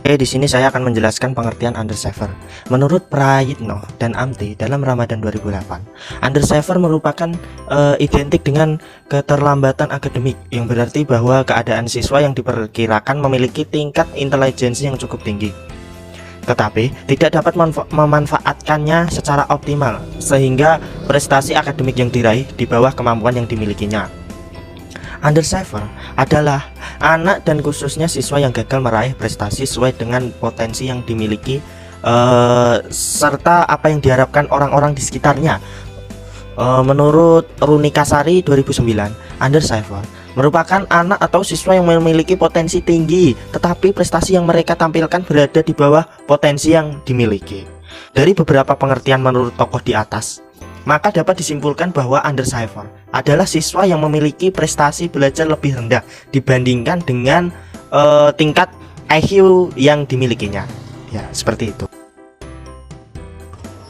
Oke, di sini saya akan menjelaskan pengertian undersaver. Menurut Prayitno dan Amti dalam Ramadan 2008, undersaver merupakan identik dengan keterlambatan akademik, yang berarti bahwa keadaan siswa yang diperkirakan memiliki tingkat intelijensi yang cukup tinggi, tetapi tidak dapat memanfaatkannya secara optimal, sehingga prestasi akademik yang diraih di bawah kemampuan yang dimilikinya. Undersaver adalah anak dan khususnya siswa yang gagal meraih prestasi sesuai dengan potensi yang dimiliki serta apa yang diharapkan orang-orang di sekitarnya. Menurut Runika Sari 2009, undersaver merupakan anak atau siswa yang memiliki potensi tinggi, tetapi prestasi yang mereka tampilkan berada di bawah potensi yang dimiliki. Dari beberapa pengertian menurut tokoh di atas, maka dapat disimpulkan bahwa undersaver adalah siswa yang memiliki prestasi belajar lebih rendah dibandingkan dengan tingkat IQ yang dimilikinya. Ya, seperti itu.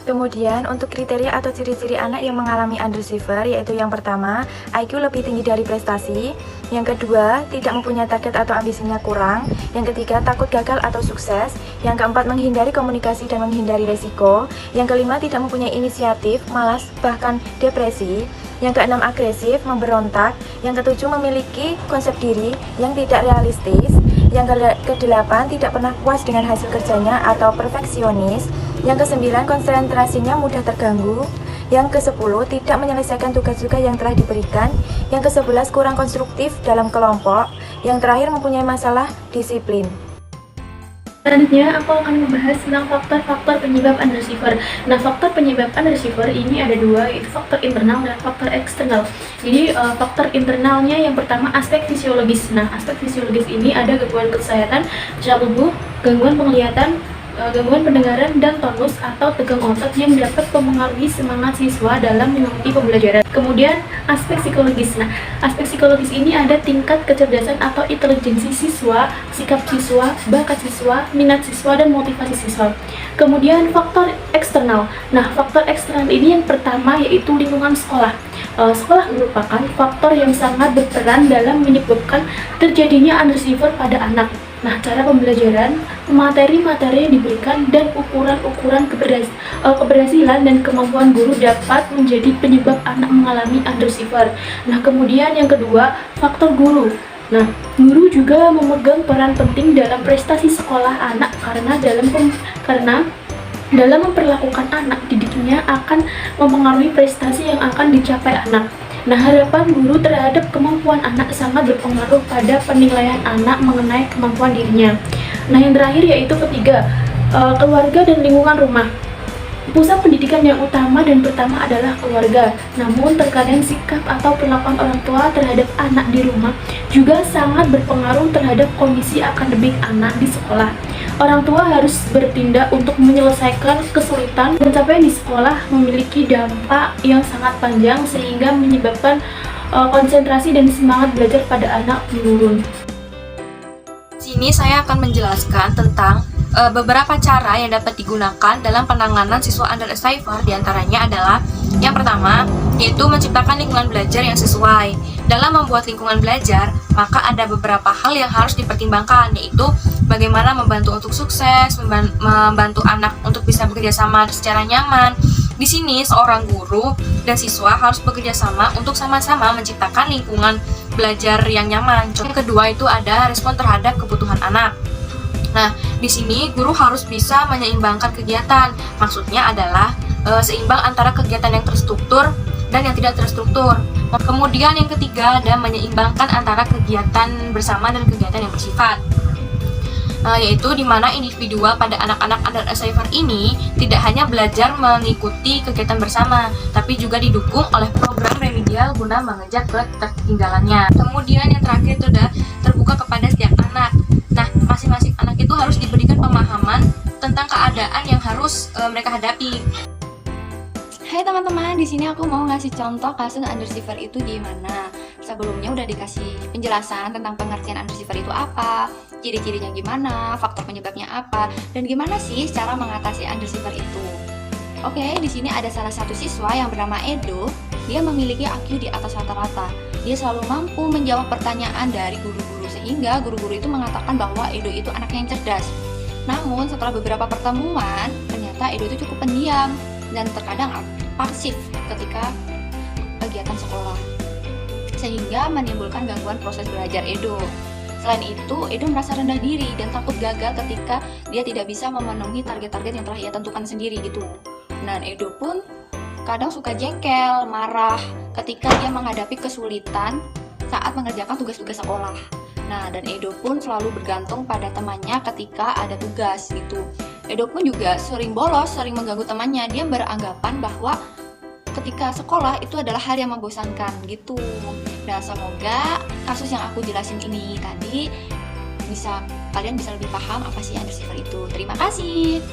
Kemudian untuk kriteria atau ciri-ciri anak yang mengalami undersaver, yaitu yang pertama, IQ lebih tinggi dari prestasi. Yang kedua, tidak mempunyai target atau ambisinya kurang. Yang ketiga, takut gagal atau sukses. Yang keempat, menghindari komunikasi dan menghindari resiko. Yang kelima, tidak mempunyai inisiatif, malas, bahkan depresi. Yang keenam, agresif, memberontak. Yang ketujuh, memiliki konsep diri yang tidak realistis. Yang kedelapan, tidak pernah puas dengan hasil kerjanya atau perfeksionis. Yang kesembilan, konsentrasinya mudah terganggu. Yang ke-10, tidak menyelesaikan tugas-tugas yang telah diberikan. Yang ke-11, kurang konstruktif dalam kelompok. Yang terakhir, mempunyai masalah disiplin. Selanjutnya, aku akan membahas tentang faktor-faktor penyebab undersaver. Nah, faktor penyebab undersaver ini ada dua, yaitu faktor internal dan faktor eksternal. Jadi, faktor internalnya yang pertama aspek fisiologis. Nah, aspek fisiologis ini ada gangguan kesehatan secara tubuh, gangguan penglihatan, gangguan pendengaran, dan tonus atau tegang otot yang dapat mempengaruhi semangat siswa dalam mengikuti pembelajaran. Kemudian aspek psikologis. Nah, aspek psikologis ini ada tingkat kecerdasan atau intelijensi siswa, sikap siswa, bakat siswa, minat siswa, dan motivasi siswa. Kemudian faktor eksternal. Nah, faktor eksternal ini yang pertama yaitu lingkungan sekolah. Sekolah merupakan faktor yang sangat berperan dalam menyebabkan terjadinya undersaver pada anak. Nah, cara pembelajaran, materi-materi yang diberikan, dan ukuran-ukuran keberhasilan dan kemampuan guru dapat menjadi penyebab anak mengalami undersaver. Nah, kemudian yang kedua, faktor guru. Nah, guru juga memegang peran penting dalam prestasi sekolah anak karena dalam memperlakukan anak didiknya akan mempengaruhi prestasi yang akan dicapai anak. Nah, harapan guru terhadap kemampuan anak sangat berpengaruh pada penilaian anak mengenai kemampuan dirinya. Nah, yang terakhir yaitu ketiga, keluarga dan lingkungan rumah. Pusat pendidikan yang utama dan pertama adalah keluarga. Namun, terkadang sikap atau perlakuan orang tua terhadap anak di rumah juga sangat berpengaruh terhadap kondisi akademik anak di sekolah. Orang tua harus bertindak untuk menyelesaikan kesulitan dan capaian di sekolah memiliki dampak yang sangat panjang sehingga menyebabkan konsentrasi dan semangat belajar pada anak menurun. Sini saya akan menjelaskan tentang beberapa cara yang dapat digunakan dalam penanganan siswa undersaver. Diantaranya adalah yang pertama, yaitu menciptakan lingkungan belajar yang sesuai. Dalam membuat lingkungan belajar, maka ada beberapa hal yang harus dipertimbangkan, yaitu bagaimana membantu untuk sukses, membantu anak untuk bisa bekerja sama secara nyaman. Di sini seorang guru dan siswa harus bekerja sama untuk sama-sama menciptakan lingkungan belajar yang nyaman. Yang kedua itu ada respon terhadap kebutuhan anak. Nah, di sini guru harus bisa menyeimbangkan kegiatan. Maksudnya adalah seimbang antara kegiatan yang terstruktur dan yang tidak terstruktur. Kemudian yang ketiga ada menyeimbangkan antara kegiatan bersama dan kegiatan yang bersifat. Yaitu di mana individual pada anak-anak undersaver ini tidak hanya belajar mengikuti kegiatan bersama, tapi juga didukung oleh program remedial guna mengejar ketertinggalannya. Kemudian yang terakhir itu adalah terbuka kepada setiap anak. Nah, masing-masing anak itu harus diberikan pemahaman tentang keadaan yang harus mereka hadapi. Hai teman-teman, di sini aku mau ngasih contoh kasus undersaver itu gimana. Sebelumnya udah dikasih penjelasan tentang pengertian undersaver itu apa, ciri-cirinya gimana, faktor penyebabnya apa, dan gimana sih cara mengatasi undersaver itu. Oke, di sini ada salah satu siswa yang bernama Edo. Dia memiliki IQ di atas rata-rata. Dia selalu mampu menjawab pertanyaan dari guru-guru sehingga guru-guru itu mengatakan bahwa Edo itu anak yang cerdas. Namun setelah beberapa pertemuan, ternyata Edo itu cukup pendiam dan terkadang pasif ketika kegiatan sekolah, sehingga menimbulkan gangguan proses belajar Edo. Selain itu, Edo merasa rendah diri dan takut gagal ketika dia tidak bisa memenuhi target-target yang telah ia tentukan sendiri gitu. Dan Edo pun kadang suka jengkel, marah ketika dia menghadapi kesulitan saat mengerjakan tugas-tugas sekolah. Nah, dan Edo pun selalu bergantung pada temannya ketika ada tugas gitu. Edo pun juga sering bolos, sering mengganggu temannya. Dia beranggapan bahwa ketika sekolah itu adalah hal yang membosankan gitu. Nah, semoga kasus yang aku jelasin ini tadi kalian bisa lebih paham apa sih underachiever itu. Terima kasih.